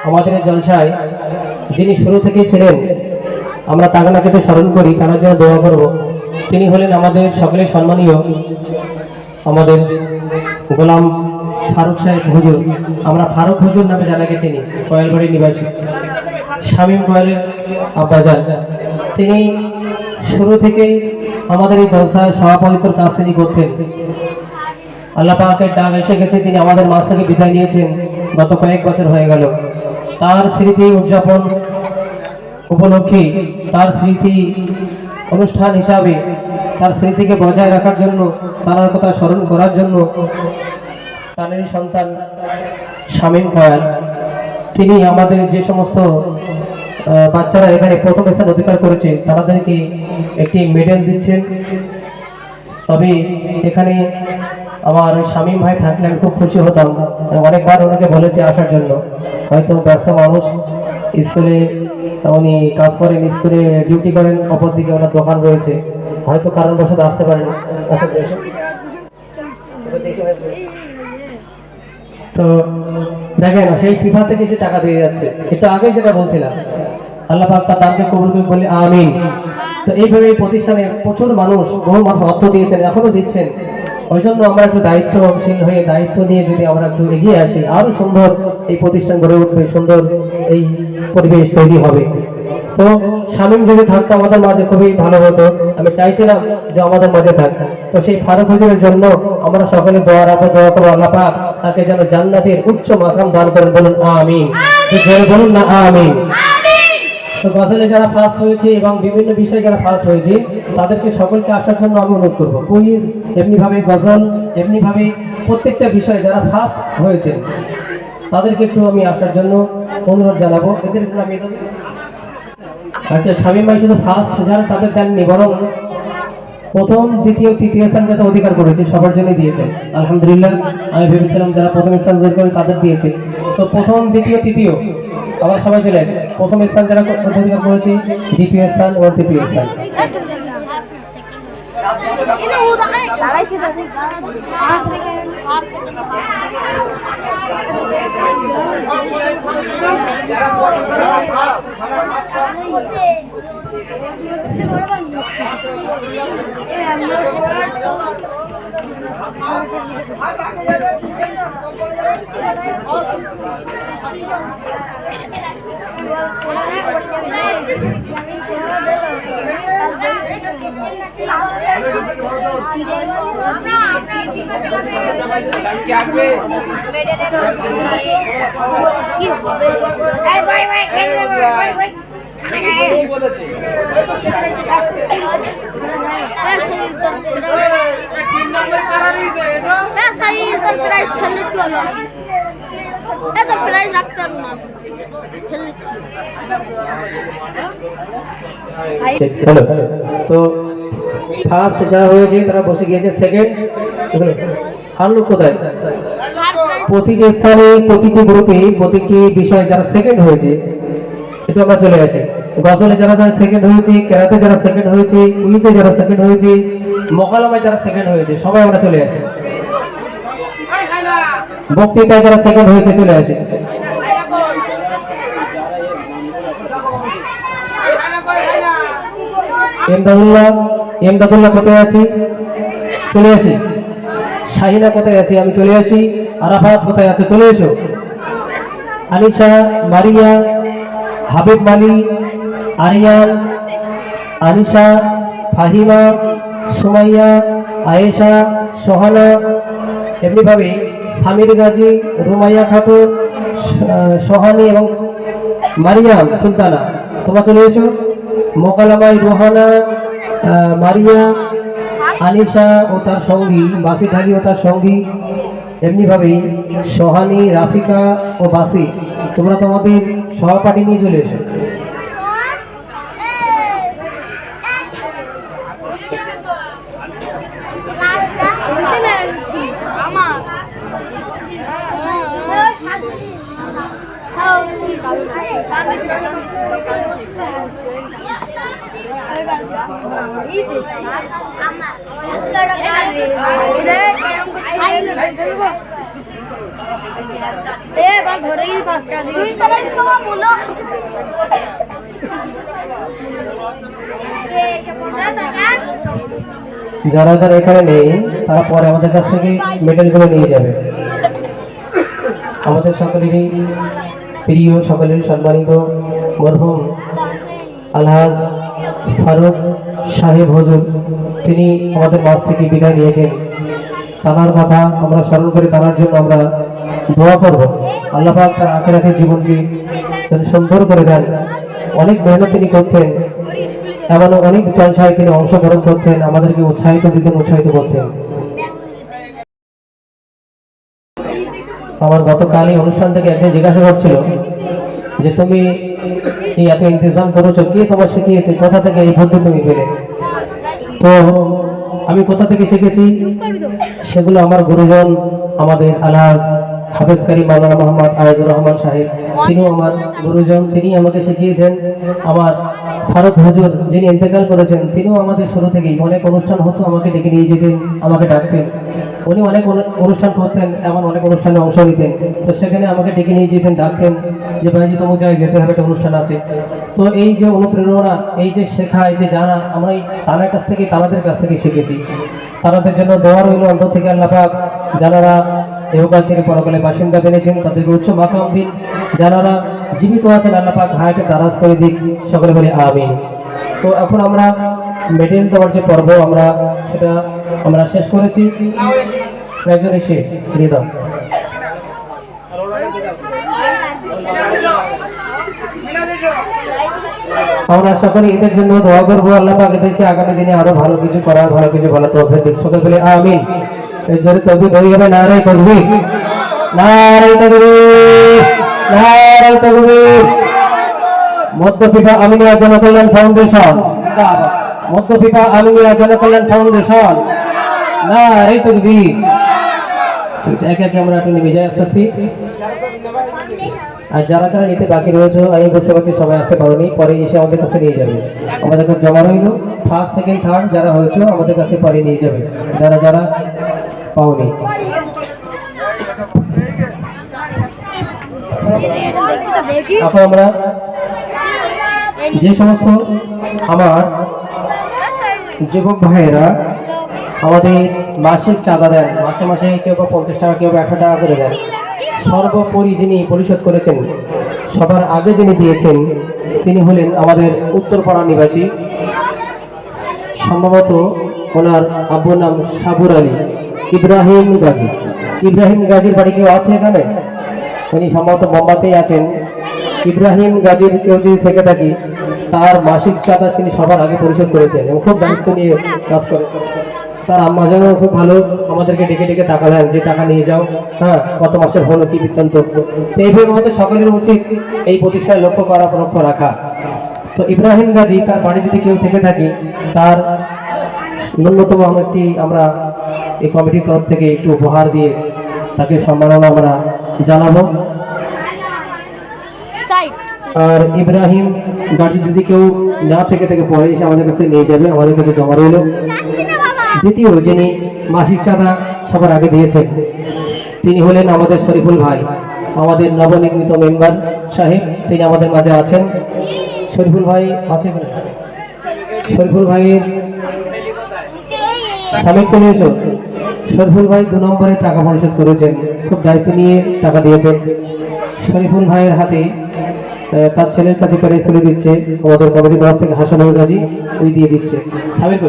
আমাদের জলসায় যিনি শুরু থেকেই ছিলেন, আমরা তাকে একটু স্মরণ করি, তার জন্য দোয়া করব। তিনি হলেন আমাদের সকলের সম্মানীয় আমাদের গোলাম ফারুক সাহেব হুজুর। আমরা ফারুক হুজুর নামে জানাকে চিনি, কয়েলবাড়ির নিবাসী, শামীম কয়েলের আব্বাজান। তিনি শুরু থেকেই আমাদের এই জলসার সভাপতিত্বর কাজ তিনি করতেন। আল্লাহ পাকের ডাক এসে গেছে, তিনি আমাদের মাঝ থেকে বিদায় নিয়েছেন গত কয়েক বছর হয়ে গেল। তার স্মৃতি উদযাপন উপলক্ষে, তার স্মৃতি অনুষ্ঠান হিসাবে, তার স্মৃতিকে বজায় রাখার জন্য, তার কথা স্মরণ করার জন্য তারই সন্তান শামীম কয়াল, তিনি আমাদের যে সমস্ত বাচ্চারা এখানে প্রথম স্থান অধিকার করেছে তাদেরকে একটি মেডেল দিচ্ছেন। তবে এখানে আমার শামীম ভাই থাকলে আমি খুব খুশি হতাম। অনেকবার ওনাকে বলেছি আসার জন্য, হয়তো ব্যস্ত মানুষ, স্কুলে উনি কাজ করেন, স্কুলে ডিউটি করেন, অপরদিকে ওনার দোকান রয়েছে, হয়তো কারণবশত আসতে পারেন। তো দেখেন, সেই ফিফা থেকে সে টাকা দিয়ে যাচ্ছে, এটা আগে যেটা বলছিলাম, আল্লাহ পাক তার দানকে কবুল করে বলে আমিন। তো এইভাবে এই প্রতিষ্ঠানে প্রচুর মানুষ, বহু মানুষ অর্থ দিয়েছেন, এখনো দিচ্ছেন। ওই জন্য আমরা একটু দায়িত্বশীল হয়ে দায়িত্ব নিয়ে যদি আমরা একটু এগিয়ে আসি, আরো সুন্দর এই প্রতিষ্ঠান গড়ে উঠবে, সুন্দর এই পরিবেশ তৈরি হবে। তো শামীম যদি থাকতো আমাদের মাঝে খুবই ভালো হতো, আমি চাইছিলাম যে আমাদের মাঝে থাক। তো সেই ফারুক হুজুরের জন্য আমরা সকলে দোয়া রাখবো, দোয়া করবো আল্লাহ পাক তাকে যেন জান্নাতের উচ্চ মাকাম দান করেন, বলুন আমিন। বলুন না আমিন। তো গজলে যারা ফার্স্ট হয়েছে এবং বিভিন্ন বিষয়ে যারা ফার্স্ট হয়েছে তাদেরকে সকলকে আসার জন্য আমি অনুরোধ করবো। কুইজ এমনিভাবে, গজল এমনিভাবে, প্রত্যেকটা বিষয়ে যারা ফার্স্ট হয়েছে তাদেরকে একটু আমি আসার জন্য অনুরোধ জানাবো। এদের আমি আচ্ছা, শামীম ভাই শুধু ফার্স্ট যারা তাদের দেননি, বরং প্রথম, দ্বিতীয়, তৃতীয় স্থান যারা অধিকার করেছে সবার জন্য দিয়েছেন। আলহামদুলিল্লাহ, আমি ভেবেছিলাম যারা প্রথম স্থান অধিকার করে তাদের দিয়েছে। তো প্রথম, দ্বিতীয়, তৃতীয় আবার সবাই চলে আসে। প্রথম স্থান যারা অধিকার করেছে, দ্বিতীয় স্থান ও তৃতীয় স্থান। তো ফার্স্ট যারা হয়েছে তারা বসে গিয়েছে। সেকেন্ড আর লোক কোথায়? প্রতিটি স্থানে, প্রতিটি গ্রুপে, প্রতিটি বিষয়ে যারা সেকেন্ড হয়েছে এটা আমরা চলে আসি। গজলে যারা যারা সেকেন্ড হয়েছে, কেরাতে যারা সেকেন্ড হয়েছে, কুইজে যারা সেকেন্ড হয়েছে, মোকালামায় যারা সেকেন্ড হয়েছে, সবাই আমরা চলে আসি। বক্তৃতায় যারা সেকেন্ড হয়েছে চলে আসে। এমদাদুল্লাহ কোথায় আছি? চলে আসি। শাহিনা কোথায় আছে? আমি চলে আসি। আরাফাত কোথায় আছে? চলে এসো। আনিশা, মারিয়া, হাবিব মালি, আরিয়ান, আনিশা, ফাহিমা, সুমাইয়া, আয়েশা, সোহানা, এমনিভাবে সামির গাজী, রুমাইয়া খাতুন, সোহানি এবং মারিয়াম সুলতানা, তোমরা চলে এসো। মোকালামাই রোহানা, মারিয়া, আনিশা ও তার সঙ্গী, বাসি ঢালি ও তার সঙ্গী, এমনিভাবেই সোহানি, রাফিকা ও বাসি, তোমরা তোমাদের সহপাঠী নিয়ে চলে এসো। যারা যারা এখানে নেই তারা পরে আমাদের কাছ থেকে মেডেলগুলো নিয়ে যাবে। আমাদের সকলেরই প্রিয়, সকলেরই সম্মানিত মরহুম আলহাজ ফারুক সাহেব হুজুর, তিনি আমাদের মাঝ থেকে বিদায় নিয়েছেন। তার কথা আমরা স্মরণ করে তার জন্য আমরা দোয়া করব। আল্লাহ পাক তার আখিরাতের জীবনকে সুন্দর করে দেন। অনেক মেহনত তিনি করতেন, এমন অনেক জলসায় তিনি অংশগ্রহণ করতেন, আমাদেরকে উৎসাহিত দিতেন, উৎসাহিত করতেন। আমার গতকালই অনুষ্ঠান থেকে একজন জিজ্ঞাসা করছিল যে তুমি এই এত ইন্তজাম করেছো, কে তোমার শিখিয়েছে, কোথা থেকে এই বুদ্ধি তুমি পেলে? তো আমি কোথা থেকে শিখেছি সেগুলো আমার গুরুজন, আমাদের আলহাজ হাফেজ কারি মাওলানা মোহাম্মদ আয়াজুর রহমান সাহেব, তিনিও আমার গুরুজন, তিনি আমাকে শিখিয়েছেন। আমার ফারুক হুজুর যিনি ইন্তেকাল করেছেন, তিনিও আমাদের শুরু থেকেই অনেক অনুষ্ঠান হতো আমাকে ডেকে নিয়ে যেতেন, আমাকে ডাকতেন। উনি অনেক অনুষ্ঠান করতেন, এমন অনেক অনুষ্ঠানে অংশ নিতেন। তো সেখানে আমাকে ডেকে নিয়ে যেতেন, ডাকতেন যে ভাইজি তোমার জায়গায় যেতে হবে, একটা অনুষ্ঠান আছে। তো এই যে অনুপ্রেরণা, এই যে শেখা, এই যে জানা, আমরা এই তাদের কাছ থেকে শিখেছি। তাদের জন্য দোয়া রইল অন্তর থেকে। আল্লাহ পাক যারা এহকাল ছেড়ে পরকালে বাসিন্দা পেয়েছেন তাদেরকে উচ্চ মাকাম দিন, যারা জীবিত আছেন আল্লাহ পাক হায়াতে দারাজ করে দিক, সকলে বলি আমিন। তো এখন আমরা মেডেল দেওয়ার যে পর্ব আমরা শেষ করেছি। একজন এসে দিয়ে দাও। আমরা আশা করি এদের জন্য দোয়া করবো, আল্লাহ পাক এদেরকে আগামী দিনে আরো ভালো কিছু করার, ভালো কিছু বলা তৌফিক দিক, সকলে বলে আমিন। এই জোরে তকবীর হয়ে যাবে, নারে তাকবীর, নারে তাকবীর, নারে তাকবীর। মধ্যপিপা আমিনিয়া জনকল্যাণ ফাউন্ডেশন, মধ্যপিপা আমিনিয়া জনকল্যাণ ফাউন্ডেশন, নারে তাকবীর। একে একে আমরা একটু নেমে যাই আস্তে আস্তে। আর যারা যারা নিতে বাকি রয়েছে, আমি বুঝতে পারছি সবাই আসতে পারোনি, পরে এসে আমাদের কাছে নিয়ে যাবে। আমাদের কাছে জমা রইল ফার্স্ট, সেকেন্ড, থার্ড যারা হয়েছে আমাদের কাছে পরে নিয়ে যাবে, যারা যারা পাওনি। এখন আমরা যে সমস্ত আমার যুবক ভাইয়েরা আমাদের মাসিক চাঁদা দেন, মাসে মাসে কেউ বা 50 টাকা, কেউ 100 টাকা করে দেন, সর্বোপরি যিনি পরিশোধ করেছেন, সবার আগে যিনি দিয়েছেন, তিনি হলেন আমাদের উত্তরপাড়া নিবাসী, সম্ভবত ওনার আব্বুর নাম সাবুর আলী, ইব্রাহিম গাজী। ইব্রাহিম গাজীর বাড়ি কেউ আছে এখানে? উনি সম্ভবত বোম্বাতেই আছেন। ইব্রাহিম গাজীর কেউ যদি থেকে থাকি, তার মাসিক চাঁদা তিনি সবার আগে পরিশোধ করেছেন এবং খুব দায়িত্ব নিয়ে কাজ করেন। তার আম্মা যেন খুব ভালো আমাদেরকে ডেকে ডেকে টাকা দেন, যে টাকা নিয়ে যাও, হ্যাঁ কত মাসের হলো, কি বৃত্তান্ত। এইভাবে আমাদের সকলের উচিত এই প্রতিষ্ঠায় লক্ষ্য রাখা। তো ইব্রাহিম গাজী, তার বাড়ি যদি কেউ থেকে থাকি, তার ন্যূনতম আমরা এই কমিটির তরফ থেকে একটু উপহার দিয়ে তাকে সম্মাননা আমরা জানাবো। আর ইব্রাহিম গাজী যদি কেউ না থেকে পরে এসে আমাদের কাছে নিয়ে যাবে, আমাদের কাছে জমা রইল। দ্বিতীয় যিনি মাসিক চাঁদা সবার আগে দিয়েছেন, তিনি হলেন আমাদের শরীফুল ভাই, আমাদের নবনির্মিত মেম্বার সাহেব, তিনি আমাদের মাঝে আছেন। শরীফুল ভাই আছে, শরীফুল ভাইয়ের সামনে চলে এসো। শরীফুল ভাই 2 নম্বরে টাকা পরিশোধ করেছেন, খুব দায়িত্ব নিয়ে টাকা দিয়েছেন। শরীফুল ভাইয়ের হাতে তার ছেলের কাছে প্রাইজ তুলে দিচ্ছে আমাদের কমিটির তরফ থেকে হাসানুল গাজী, ওই দিয়ে দিচ্ছে। সামিল